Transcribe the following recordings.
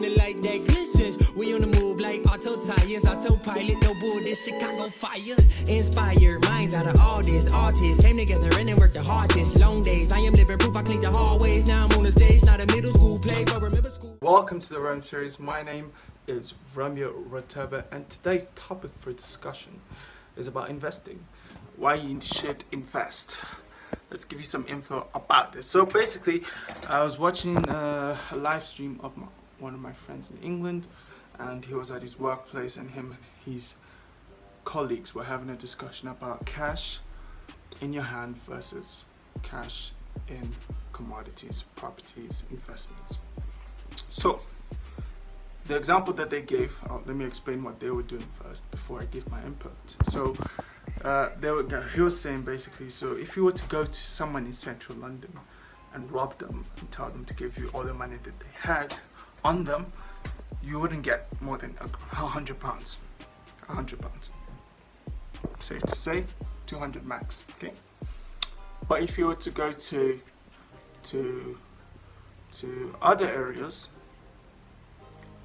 the light that glistens. We on the move like auto tires, autopilot, no bull, this Chicago fire. Inspired minds out of all this, artists came together and then worked the hardest. Long days, I am living proof, I cleaned the hallways. Now I'm on the stage, not a middle school play, but remember school. Welcome to the Rome series. My name is Romeo Rotaba, and today's topic for discussion is about investing. Why you should invest. Let's give you some info about this. So basically, I was watching a live stream of one of my friends in England, and he was at his workplace, and him and his colleagues were having a discussion about cash in your hand versus cash in commodities, properties, investments. So the example that they gave, let me explain what they were doing first before I give my input. So he was saying basically, so if you were to go to someone in central London and rob them and tell them to give you all the money that they had on them, you wouldn't get more than £100. £100. Safe to say, 200 max. Okay. But if you were to go to other areas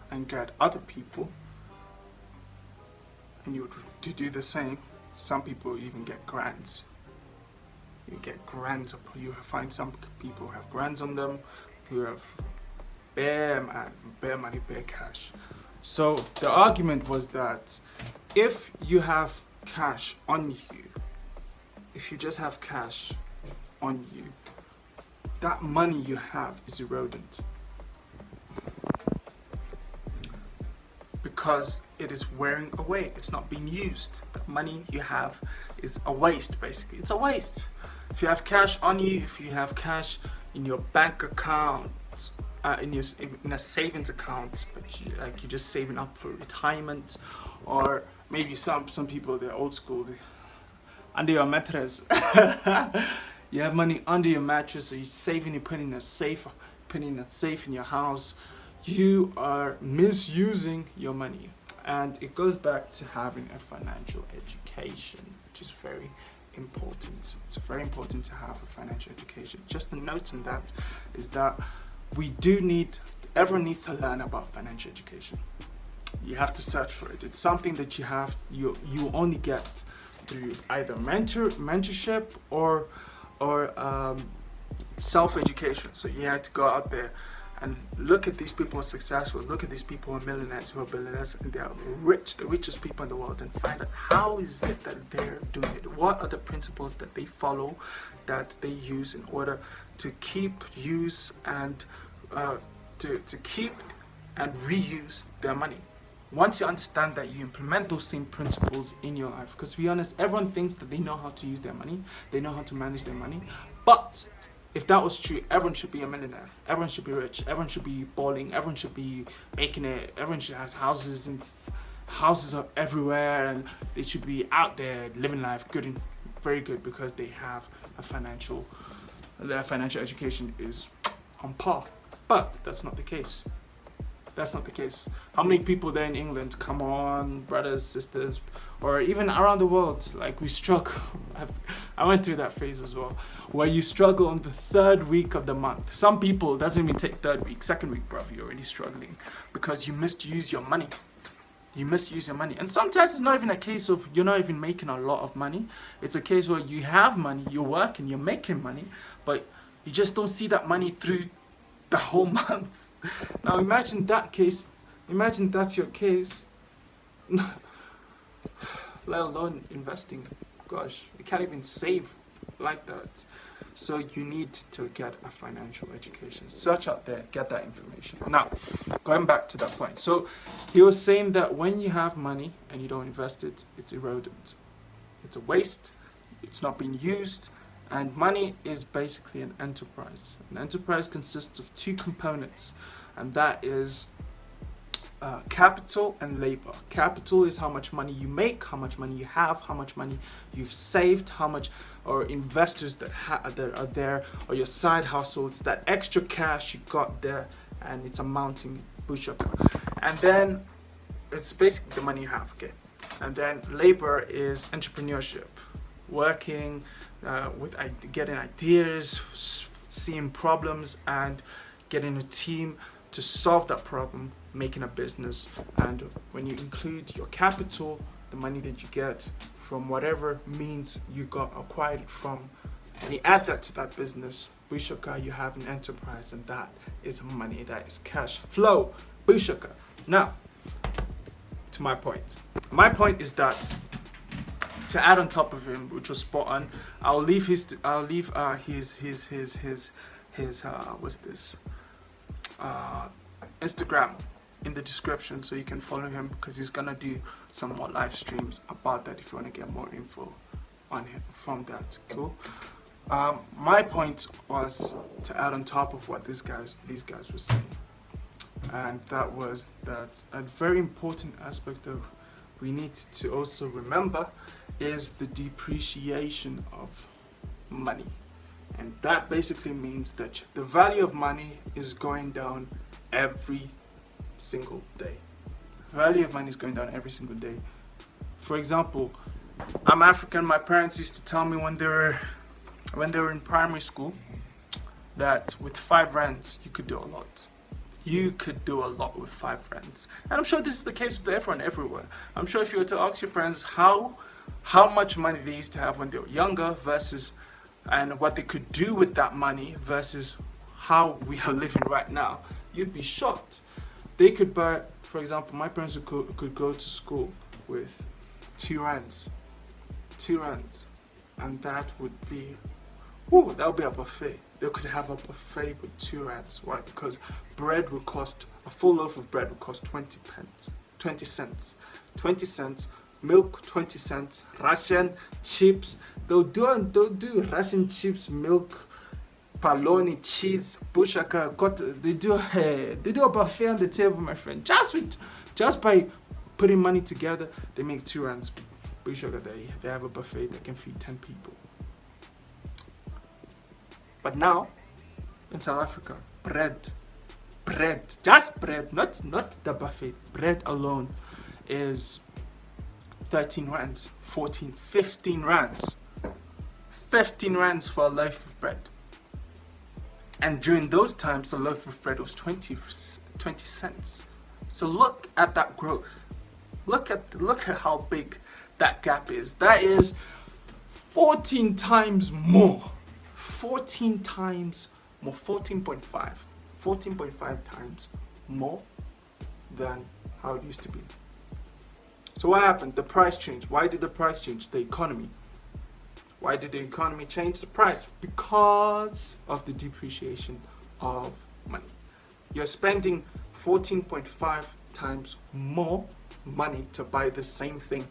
and get other people, and you would to do the same, some people even get grants. You get grants. You find some people have grants on them, who have bare money, bare cash. So the argument was that if you have cash on you, if you just have cash on you, that money you have is eroding because it is wearing away. It's not being used. The money you have is a waste, basically. It's a waste. If you have cash on you, if you have cash in your bank account, in a savings account, but you're just saving up for retirement, or maybe some people, they're old school, under your mattress. You have money under your mattress, so you're saving, you're putting in a safe in your house. You are misusing your money, and it goes back to having a financial education, which is very important. It's very important to have a financial education. Just a note on that is that everyone needs to learn about financial education. You have to search for it. It's something that you only get through either mentorship or self-education. So you have to go out there and look at these people who are successful, look at these people who are millionaires, who are billionaires, and they are rich, the richest people in the world, and find out how is it that they're doing it. What are the principles that they follow, that they use in order to keep, use, and to keep and reuse their money. Once you understand that, you implement those same principles in your life. Because to be honest, everyone thinks that they know how to use their money, they know how to manage their money, but if that was true, everyone should be a millionaire. Everyone should be rich. Everyone should be balling. Everyone should be making it. Everyone should have houses, and houses are everywhere, and they should be out there living life good and very good because they have their financial education is on par. But that's not the case. That's not the case. How many people there in England, come on, brothers, sisters, or even around the world, like we struggle. I went through that phase as well, where you struggle on the third week of the month. Some people, it doesn't even take third week, second week, bro, you're already struggling because you misuse your money. You misuse your money. And sometimes it's not even a case of you're not even making a lot of money. It's a case where you have money, you're working, you're making money, but you just don't see that money through the whole month. Now imagine that case, imagine that's your case, let alone investing. Gosh, you can't even save like that. So you need to get a financial education. Search out there, get that information. Now, going back to that point. So he was saying that when you have money and you don't invest it, it's eroded. It's a waste, it's not being used. And money is basically an enterprise. An enterprise consists of two components, and that is capital and labor. Capital is how much money you make, how much money you have, how much money you've saved, how much, or investors that are there, or your side hustles, that extra cash you got there, and it's amounting bushaka. And then it's basically the money you have, okay? And then labor is entrepreneurship, working with getting ideas, seeing problems, and getting a team to solve that problem making a business. And when you include your capital, the money that you get from whatever means you got acquired it from, and you add that to that business, Bushaka, you have an enterprise, and that is money, that is cash flow. Bushaka. Now, to my point. My point is that, to add on top of him, which was spot on, I'll leave his what's this? Instagram in the description, so you can follow him, because he's gonna do some more live streams about that if you want to get more info on him from that. Cool. My point was to add on top of what these guys were saying, and that was that a very important aspect of we need to also remember is the depreciation of money. And that basically means that the value of money is going down every single day. The value of money is going down every single day. For example, I'm African. My parents used to tell me when they were in primary school that with 5 rands you could do a lot. You could do a lot with 5 rands. And I'm sure this is the case with everyone everywhere. I'm sure if you were to ask your parents how much money they used to have when they were younger versus and what they could do with that money versus how we are living right now, you'd be shocked. They could buy, for example, my parents could go to school with 2 rands, and that would be, that would be a buffet. They could have a buffet with 2 rands. Why? Because bread would cost, a full loaf of bread would cost 20 cents. 20 cents, milk 20 cents, Russian chips. They'll do Russian chips, milk, paloni, cheese, bushaka. They do a buffet on the table, my friend. Just by putting money together, they make 2 rands. Bushaka, they have a buffet that can feed 10 people. But now, in South Africa, bread, just bread, not the buffet, bread alone is 13 rands, 14, 15 rands. 15 rands for a loaf of bread. And during those times, the loaf of bread was 20 cents. So look at that growth. Look at how big that gap is. That is 14 times more. 14 times more, 14.5 times more than how it used to be. So what happened? The price changed. Why did the price change? The economy. Why did the economy change the price? Because of the depreciation of money. You're spending 14.5 times more money to buy the same thing.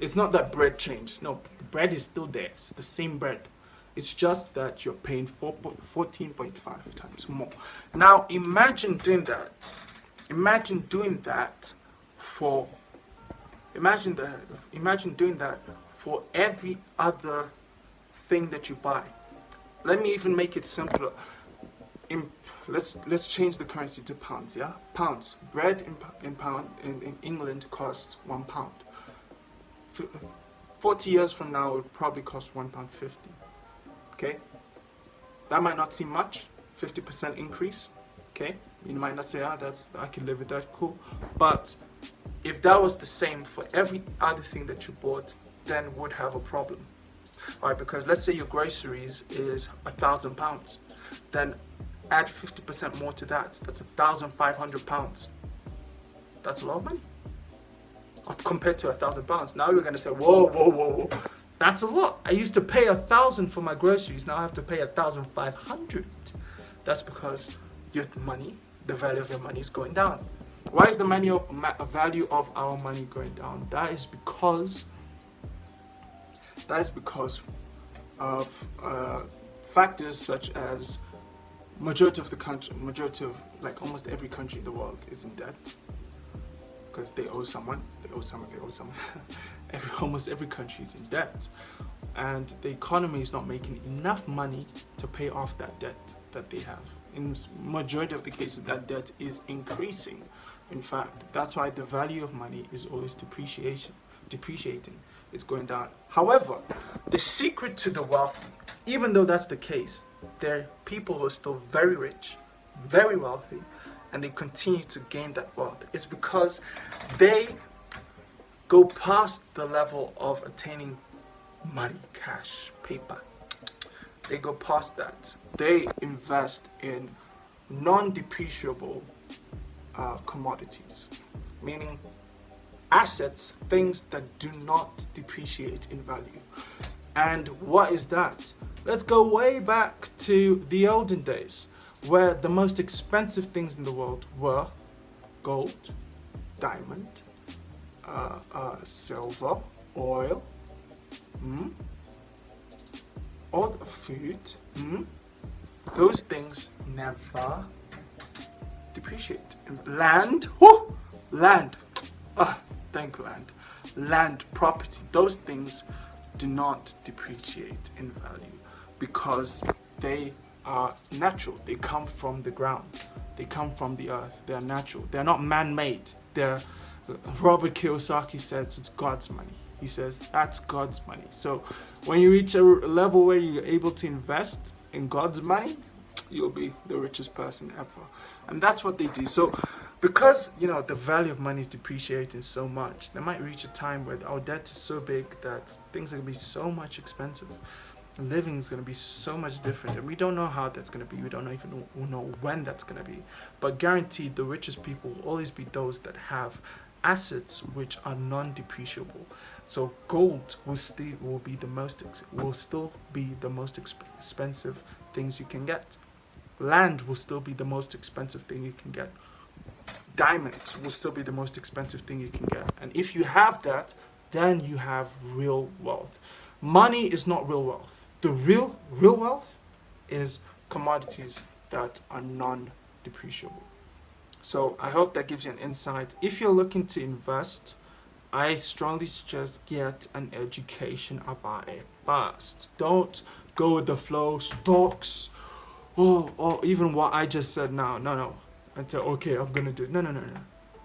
It's not that bread changed. No, the bread is still there. It's the same bread. It's just that you're paying 14.5 times more. Now imagine doing that. Imagine doing that for every other thing that you buy. Let me even make it simpler. Let's change the currency to pounds. Yeah, pounds. Bread in England costs £1. 40 years from now, it would probably cost £1.50. Okay, that might not seem much, 50% increase. Okay, you might not say, I can live with that, cool. But if that was the same for every other thing that you bought, then would have a problem. All right, because let's say your groceries is £1,000, then add 50% more to that. That's £1,500. That's a lot of money compared to £1,000. Now you're gonna say, whoa. That's a lot. I used to pay 1,000 for my groceries. Now I have to pay 1,500. That's because your money, the value of your money is going down. Why is the value of our money going down? That is because of factors such as majority of almost every country in the world is in debt. Because they owe someone. Almost every country is in debt, and the economy is not making enough money to pay off that debt that they have. In majority of the cases, that debt is increasing. In fact, that's why the value of money is always depreciating. It's going down. However, the secret to the wealthy, even though that's the case, there are people who are still very rich, very wealthy, and they continue to gain that wealth? It's because they go past the level of attaining money, cash, paper. They go past that. They invest in non-depreciable commodities, meaning assets, things that do not depreciate in value. And what is that? Let's go way back to the olden days, where the most expensive things in the world were gold, diamond, silver, oil, all the food. Those things never depreciate. And land, land. Thank land. Land, property, those things do not depreciate in value because they are natural. They come from the ground. They come from the earth. They are natural. They're not man-made. They're, Robert Kiyosaki says it's God's money. He says that's God's money. So when you reach a level where you're able to invest in God's money, you'll be the richest person ever. And that's what they do. So because, you know, the value of money is depreciating so much, they might reach a time where our debt is so big that things are going to be so much expensive. Living is going to be so much different, and we don't know how that's going to be. We don't even know when that's going to be. But guaranteed, the richest people will always be those that have assets which are non-depreciable. So gold will still be the most expensive things you can get. Land will still be the most expensive thing you can get. Diamonds will still be the most expensive thing you can get. And if you have that, then you have real wealth. Money is not real wealth. The real wealth is commodities that are non-depreciable. So I hope that gives you an insight. If you're looking to invest, I strongly suggest get an education about it first. Don't go with the flow, stocks, or even what I just said now. No. And say, okay, I'm gonna do it. No.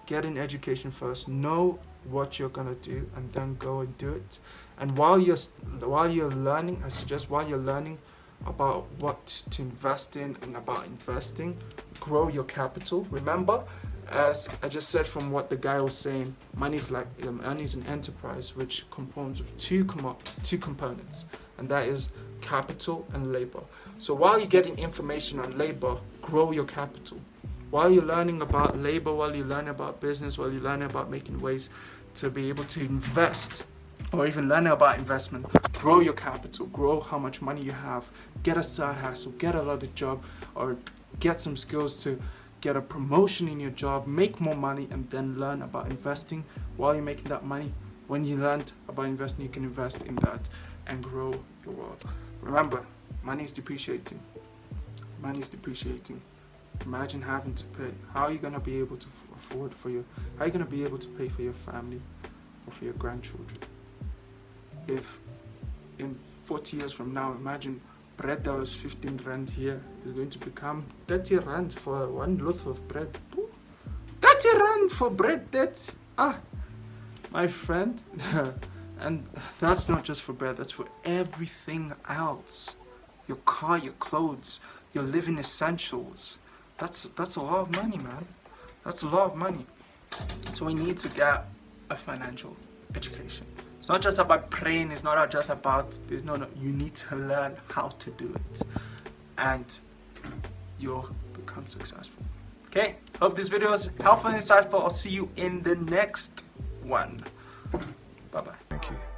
Get an education first. Know what you're gonna do, and then go and do it. And while you're learning, I suggest while you're learning about what to invest in and about investing, grow your capital. Remember, as I just said from what the guy was saying, money is an enterprise which composed of two components, and that is capital and labor. So while you're getting information on labor, grow your capital. While you're learning about labor, while you're learning about business, while you're learning about making ways to be able to invest, or even learning about investment, grow your capital, grow how much money you have, get a side hustle, get another job, or get some skills to get a promotion in your job, make more money, and then learn about investing. While you're making that money, when you learned about investing, you can invest in that and grow your wealth. Remember, money is depreciating. Money is depreciating. Imagine having to pay. How are you going to be able to afford how are you going to be able to pay for your family or for your grandchildren? If in 40 years from now, imagine bread that was 15 rand here is going to become 30 rand for one loaf of bread. 30 rand for bread, that's, my friend. And that's not just for bread, that's for everything else. Your car, your clothes, your living essentials. That's a lot of money, man. That's a lot of money. So we need to get a financial education. It's not just about praying, it's not just about this. No, you need to learn how to do it. And you'll become successful. Okay, hope this video was helpful and insightful. I'll see you in the next one. Bye-bye. Thank you.